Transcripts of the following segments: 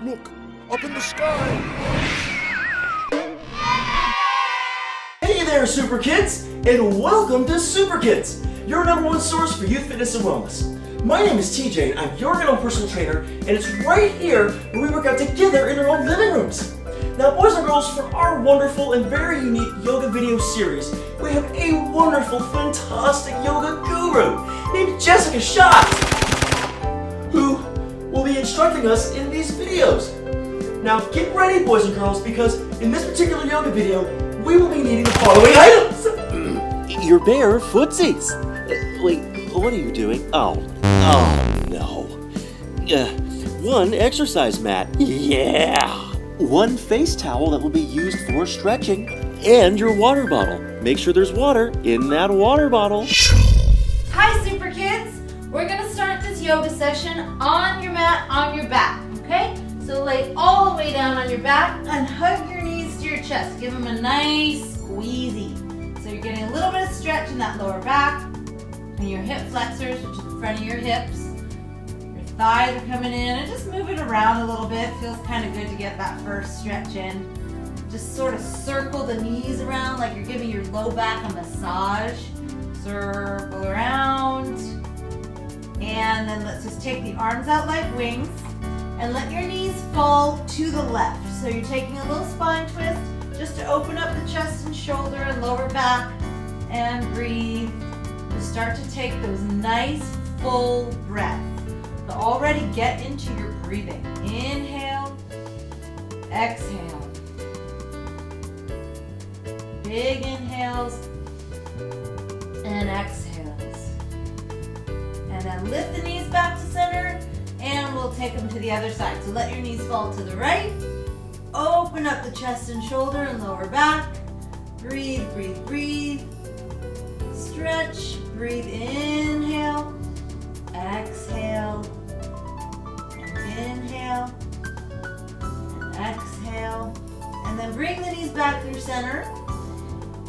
Look, up in the sky. Hey there, SooprKIDS, and welcome to SooprKIDS, your #1 source for youth fitness and wellness. My name is TJ, and I'm your own personal trainer, and it's right here where we work out together in our own living rooms. Now, boys and girls, for our wonderful and very unique yoga video series, we have a wonderful, fantastic yoga guru named Jessica Schatz, who will be instructing us in these videos. Now, get ready, boys and girls, because in this particular yoga video, we will be needing the following items. Your bare footsies. Wait, what are you doing? Oh no. One exercise mat. Yeah. One face towel that will be used for stretching. And your water bottle. Make sure there's water in that water bottle. Hi, SooprKIDS. We're going to start this yoga session on your mat, on your back, okay? So lay all the way down on your back and hug your knees to your chest. Give them a nice squeezy. So you're getting a little bit of stretch in that lower back and your hip flexors, which is the front of your hips. Your thighs are coming in, and just move it around a little bit. Feels kind of good to get that first stretch in. Just sort of circle the knees around like you're giving your low back a massage. Circle around. And then let's just take the arms out like wings and let your knees fall to the left. So you're taking a little spine twist just to open up the chest and shoulder and lower back, and breathe. Just start to take those nice full breaths. So already get into your breathing. Inhale, exhale. Big inhales and exhales. And then lift the knees back to center, and we'll take them to the other side. So let your knees fall to the right. Open up the chest and shoulder and lower back. Breathe, breathe, breathe. Stretch, breathe, inhale, exhale, and inhale, and exhale. And then bring the knees back through center.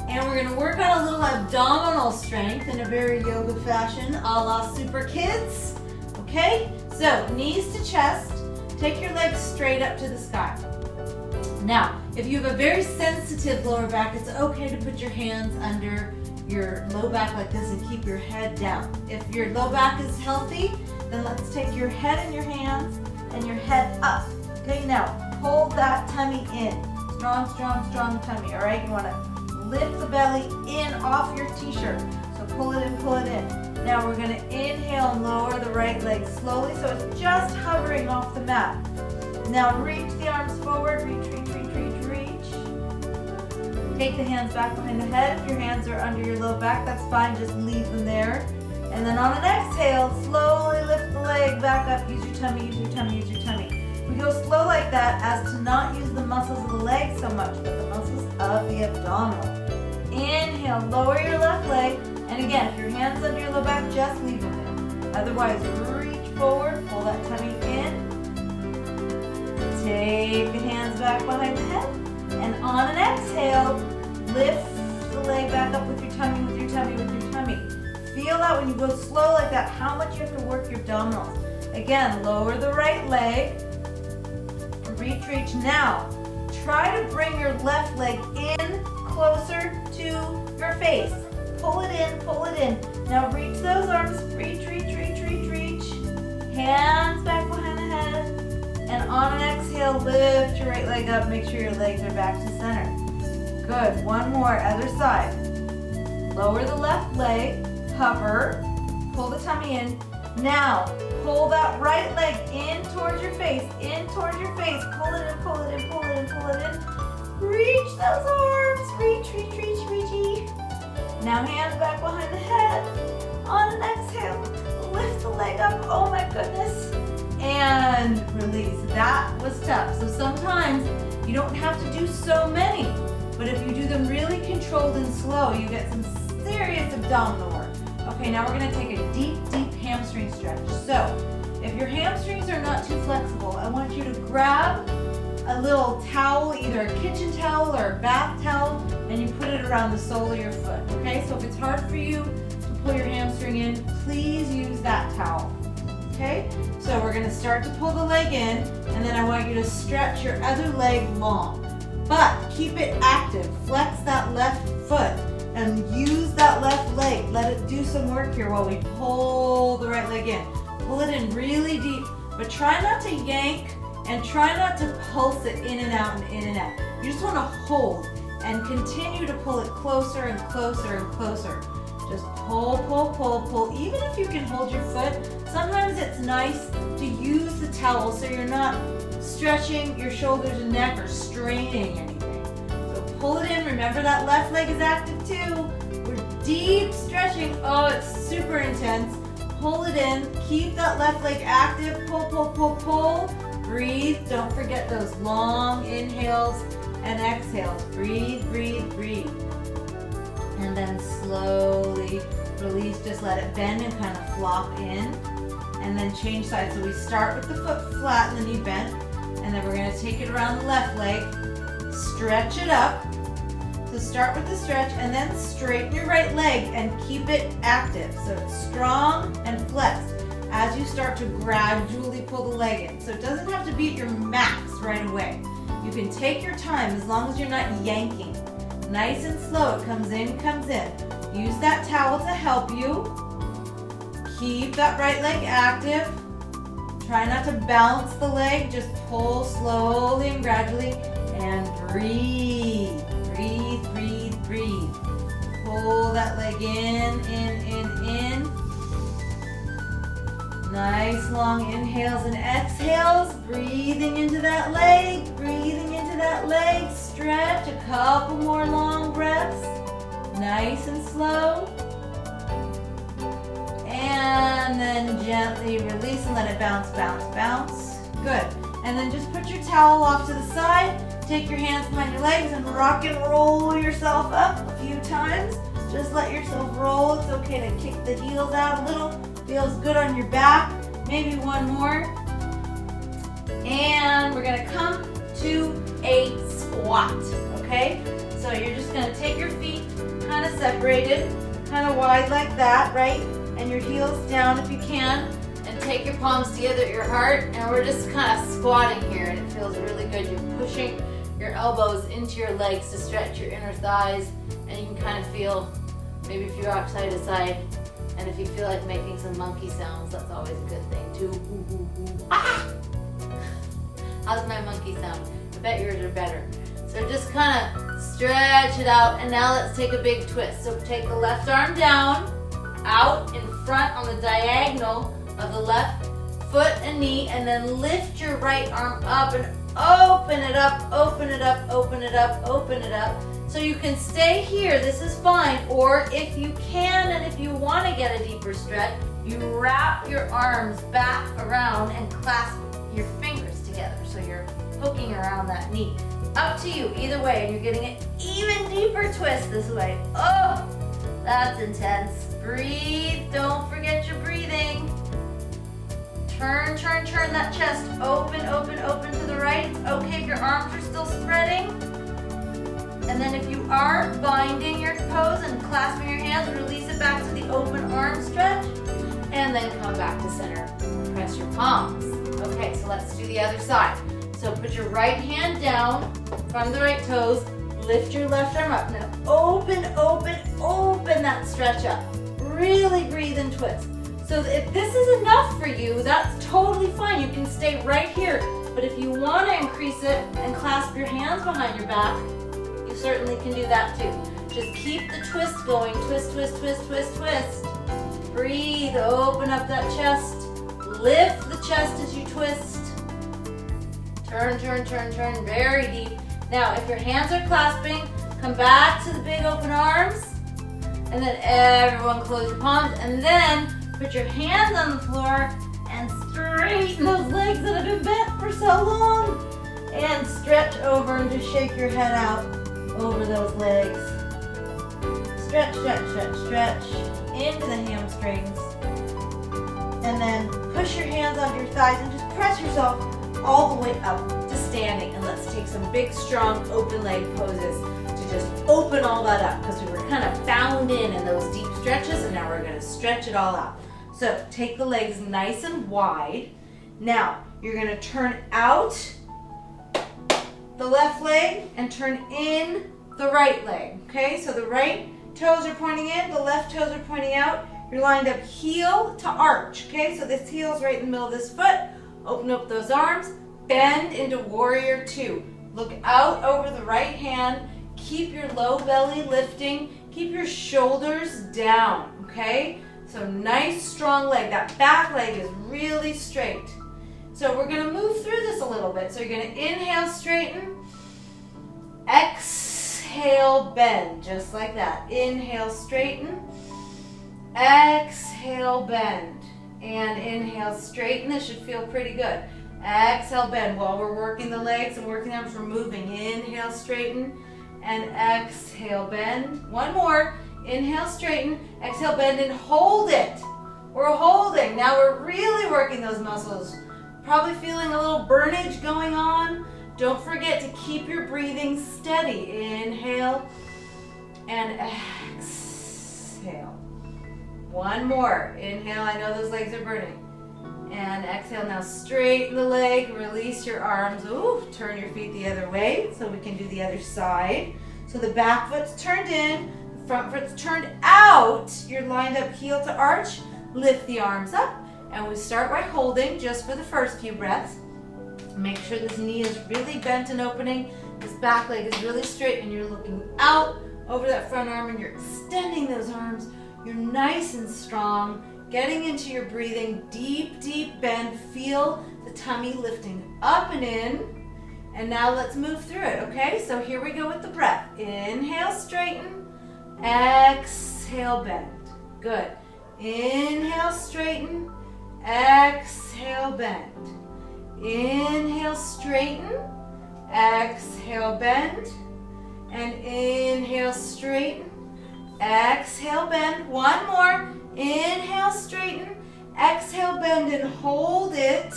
And we're going to work on a little abdominal strength in a very yoga fashion, a la SooprKIDS. Okay? So, knees to chest. Take your legs straight up to the sky. Now, if you have a very sensitive lower back, it's okay to put your hands under your low back like this and keep your head down. If your low back is healthy, then let's take your head in your hands and your head up. Okay, now, hold that tummy in. Strong, strong, strong tummy, all right? You want to lift the belly in off your t-shirt. So pull it in, pull it in. Now we're going to inhale and lower the right leg slowly so it's just hovering off the mat. Now reach the arms forward, reach, reach, reach, reach, reach. Take the hands back behind the head. If your hands are under your low back, that's fine, just leave them there. And then on an exhale, slowly lift the leg back up. Use your tummy, use your tummy, use your tummy. We go slow like that as to not use the muscles of the leg so much, but the muscles of the abdominal. Inhale, lower your left leg. And again, if your hand's under your low back, just leave them there. Otherwise, reach forward, pull that tummy in. Take the hands back behind the head. And on an exhale, lift the leg back up with your tummy, with your tummy, with your tummy. Feel that when you go slow like that, how much you have to work your abdominals. Again, lower the right leg. Reach, reach. Now, try to bring your left leg in closer to your face. Pull it in, pull it in. Now reach those arms. Reach, reach, reach, reach, reach. Hands back behind the head. And on an exhale, lift your right leg up. Make sure your legs are back to center. Good. One more, other side. Lower the left leg. Hover. Pull the tummy in. Now, pull that right leg in towards your face. In towards your face. Pull it in, pull it in, pull it in, pull it in. Reach those arms. Reach, reach, reach, reachy. Now hands back behind the head. On an exhale, lift the leg up. Oh my goodness. And release. That was tough. So sometimes you don't have to do so many. But if you do them really controlled and slow, you get some serious abdominal work. Okay, now we're going to take a deep, deep hamstring stretch. So if your hamstrings are not too flexible, I want you to grab a little towel, either a kitchen towel or a bath towel, and you put it around the sole of your foot, okay? So if it's hard for you to pull your hamstring in, please use that towel, okay? okay? So we're gonna start to pull the leg in, and then I want you to stretch your other leg long. But keep it active. Flex that left foot and use that left leg. Let it do some work here while we pull the right leg in. Pull it in really deep, but try not to yank and try not to pulse it in and out and in and out. You just want to hold and continue to pull it closer and closer and closer. Just pull, pull, pull, pull. Even if you can hold your foot, sometimes it's nice to use the towel so you're not stretching your shoulders and neck or straining anything. So pull it in. Remember that left leg is active too. We're deep stretching. Oh, it's super intense. Pull it in. Keep that left leg active. Pull, pull, pull, pull. Breathe. Don't forget those long inhales and exhales. Breathe, breathe, breathe. And then slowly release. Just let it bend and kind of flop in. And then change sides. So we start with the foot flat and the knee bent. And then we're going to take it around the left leg. Stretch it up. So start with the stretch and then straighten your right leg and keep it active. So it's strong and flexed as you start to gradually pull the leg in. So it doesn't have to be at your max right away. You can take your time as long as you're not yanking. Nice and slow. It comes in, comes in. Use that towel to help you. Keep that right leg active. Try not to bounce the leg. Just pull slowly and gradually and breathe. Breathe, breathe, breathe. Pull that leg in, in. Nice long inhales and exhales. Breathing into that leg, breathing into that leg. Stretch, a couple more long breaths. Nice and slow. And then gently release and let it bounce, bounce, bounce. Good. And then just put your towel off to the side. Take your hands behind your legs and rock and roll yourself up a few times. Just let yourself roll. It's okay to kick the heels out a little. Feels good on your back. Maybe one more. And we're gonna come to a squat, okay? So you're just gonna take your feet kind of separated, kind of wide like that, right? And your heels down if you can. And take your palms together at your heart. And we're just kind of squatting here and it feels really good. You're pushing your elbows into your legs to stretch your inner thighs. And you can kind of feel, maybe if you rock side to side, and if you feel like making some monkey sounds, that's always a good thing too. Ooh, ooh, ooh. Ah! How's my monkey sound? I bet yours are better. So just kind of stretch it out, and now let's take a big twist. So take the left arm down, out in front on the diagonal of the left foot and knee, and then lift your right arm up and open it up, open it up, open it up, open it up. So you can stay here, this is fine, or if you can and if you want to get a deeper stretch, you wrap your arms back around and clasp your fingers together. So you're hooking around that knee. Up to you, either way, and you're getting an even deeper twist this way. Oh, that's intense. Breathe, don't forget your breathing. Turn, turn, turn that chest. Open, open, open to the right. It's okay if your arms are still spreading. And then if you are binding your toes and clasping your hands, release it back to the open arm stretch. And then come back to center. Press your palms. Okay, so let's do the other side. So put your right hand down in front of the right toes. Lift your left arm up. Now open, open, open that stretch up. Really breathe and twist. So if this is enough for you, that's totally fine. You can stay right here. But if you want to increase it and clasp your hands behind your back, you certainly can do that too. Just keep the twist going. Twist, twist, twist, twist, twist. Breathe, open up that chest. Lift the chest as you twist. Turn, turn, turn, turn, very deep. Now, if your hands are clasping, come back to the big open arms. And then everyone close your palms. And then put your hands on the floor and straighten those legs that have been bent for so long. And stretch over and just shake your head out over those legs. Stretch, stretch, stretch, stretch into the hamstrings. And then push your hands onto your thighs and just press yourself all the way up to standing. And let's take some big, strong, open leg poses to just open all that up because we were kind of bound in those deep stretches, and now we're going to stretch it all out. So take the legs nice and wide. Now, you're gonna turn out the left leg and turn in the right leg, okay? So the right toes are pointing in, the left toes are pointing out. You're lined up heel to arch, okay? So this heel's right in the middle of this foot. Open up those arms, bend into warrior two. Look out over the right hand. Keep your low belly lifting. Keep your shoulders down, okay? So nice strong leg. That back leg is really straight. So we're gonna move through this a little bit. So you're gonna inhale, straighten. Exhale, bend, just like that. Inhale, straighten. Exhale, bend. And inhale, straighten. This should feel pretty good. Exhale, bend. While we're working the legs and working the arms, we're moving. Inhale, straighten. And exhale, bend. One more. Inhale, straighten. Exhale, bend, and hold it. We're holding. Now we're really working those muscles. Probably feeling a little burnage going on. Don't forget to keep your breathing steady. Inhale and exhale. One more. Inhale. I know those legs are burning. And exhale. Now straighten the leg. Release your arms. Ooh, turn your feet the other way so we can do the other side. So the back foot's turned in. The front foot's turned out. You're lined up heel to arch. Lift the arms up. And we start by holding just for the first few breaths. Make sure this knee is really bent and opening. This back leg is really straight and you're looking out over that front arm and you're extending those arms. You're nice and strong, getting into your breathing, deep, deep bend. Feel the tummy lifting up and in. And now let's move through it, okay? So here we go with the breath. Inhale, straighten. Exhale, bend. Good. Inhale, straighten. Exhale, bend. Inhale, straighten. Exhale, bend. And inhale, straighten. Exhale, bend. One more. Inhale, straighten. Exhale, bend, and hold it.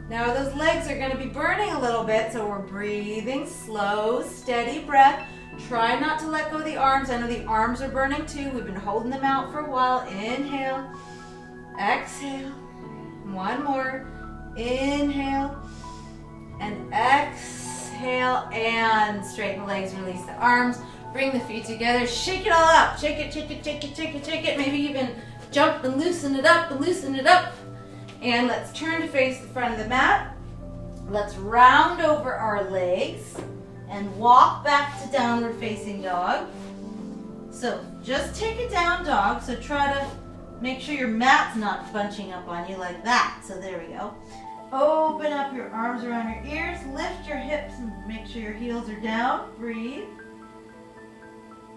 Now those legs are going to be burning a little bit, so we're breathing slow, steady breath. Try not to let go of the arms. I know the arms are burning too. We've been holding them out for a while. Inhale. Exhale. One more. Inhale and exhale and straighten the legs, release the arms, bring the feet together, shake it all out, shake it, shake it, shake it, shake it, shake it, maybe even jump and loosen it up and loosen it up. And let's turn to face the front of the mat. Let's round over our legs and walk back to downward facing dog. So just take a down dog, so try to make sure your mat's not bunching up on you like that. So there we go. Open up your arms around your ears. Lift your hips and make sure your heels are down. Breathe.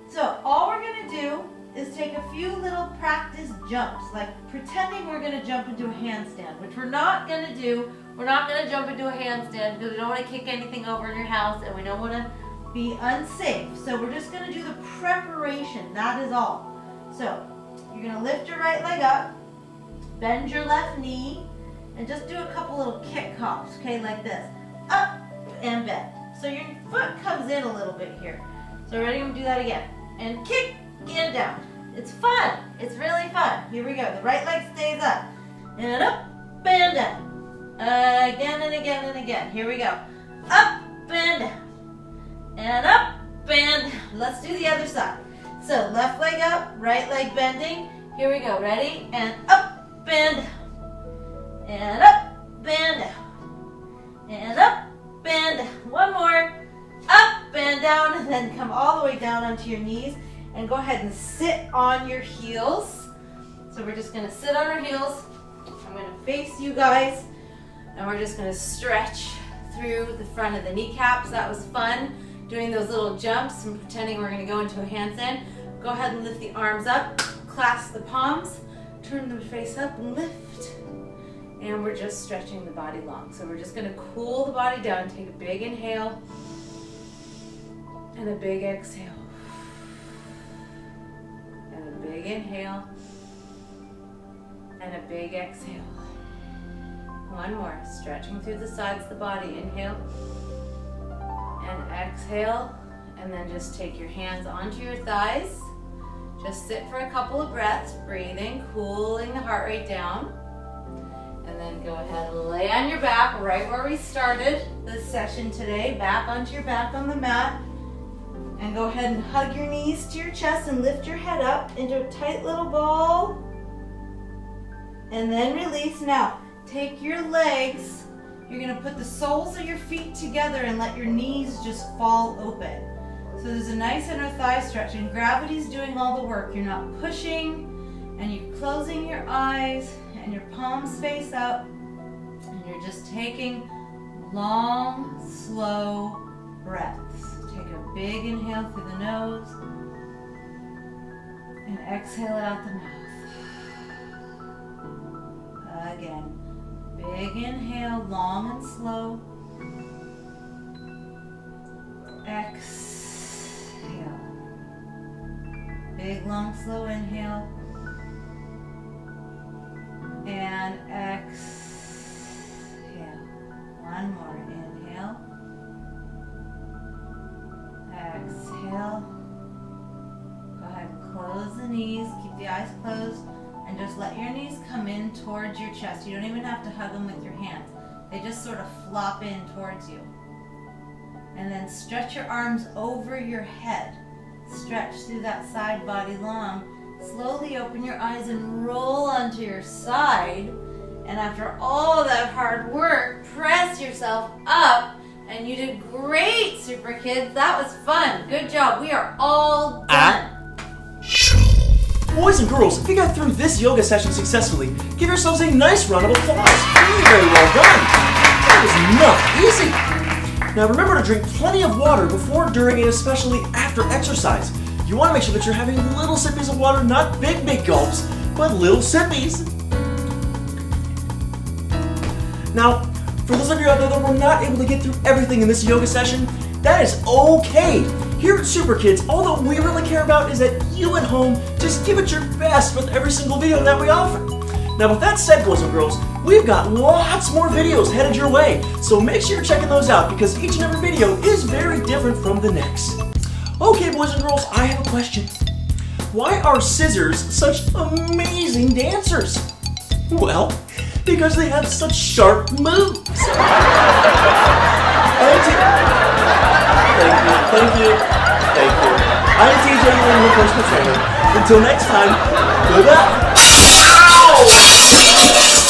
So all we're going to do is take a few little practice jumps, like pretending we're going to jump into a handstand, which we're not going to do. We're not going to jump into a handstand because we don't want to kick anything over in your house and we don't want to be unsafe. So we're just going to do the preparation. That is all. So you're going to lift your right leg up, bend your left knee, and just do a couple little kick hops, okay, like this. Up and bend. So your foot comes in a little bit here. So ready? I'm going to do that again. And kick and down. It's fun. It's really fun. Here we go. The right leg stays up. And up and down. Again and again and again. Here we go. Up and down. And up and down. Let's do the other side. So left leg up, right leg bending. Here we go. Ready? And up and down. And up and down. And up and down. One more. Up and down. And then come all the way down onto your knees. And go ahead and sit on your heels. So we're just going to sit on our heels. I'm going to face you guys. And we're just going to stretch through the front of the kneecaps. That was fun. Doing those little jumps and pretending we're going to go into a handstand. Go ahead and lift the arms up. Clasp the palms. Turn them face up and lift. And we're just stretching the body long. So we're just going to cool the body down. Take a big inhale. And a big exhale. And a big inhale. And a big exhale. One more. Stretching through the sides of the body. Inhale. And exhale. And then just take your hands onto your thighs. Just sit for a couple of breaths, breathing, cooling the heart rate down. And then go ahead and lay on your back right where we started this session today. Back onto your back on the mat. And go ahead and hug your knees to your chest and lift your head up into a tight little ball. And then release. Now, take your legs. You're going to put the soles of your feet together and let your knees just fall open. So there's a nice inner thigh stretch, and gravity's doing all the work. You're not pushing, and you're closing your eyes, and your palms face up, and you're just taking long, slow breaths. Take a big inhale through the nose, and exhale it out the mouth. Again, big inhale, long and slow. Exhale. Big, long, slow inhale. And exhale. One more. Inhale. Exhale. Go ahead and close the knees. Keep the eyes closed. And just let your knees come in towards your chest. You don't even have to hug them with your hands. They just sort of flop in towards you. And then stretch your arms over your head. Stretch through that side body long. Slowly open your eyes and roll onto your side. And after all that hard work, press yourself up. And you did great, Super Kids. That was fun. Good job. We are all done. Boys and girls, if you got through this yoga session successfully, give yourselves a nice round of applause. Very, very well done. That was not easy. Now remember to drink plenty of water before, during, and especially after exercise. You want to make sure that you're having little sippies of water, not big, big gulps, but little sippies. Now, for those of you out there that were not able to get through everything in this yoga session, that is okay. Here at SooprKIDS, all that we really care about is that you at home just give it your best with every single video that we offer. Now with that said, boys and girls, we've got lots more videos headed your way, so make sure you're checking those out because each and every video is very different from the next. Okay, boys and girls, I have a question. Why are scissors such amazing dancers? Well, because they have such sharp moves. Thank you. I'm TJ, your personal trainer. Until next time, goodbye. Ow!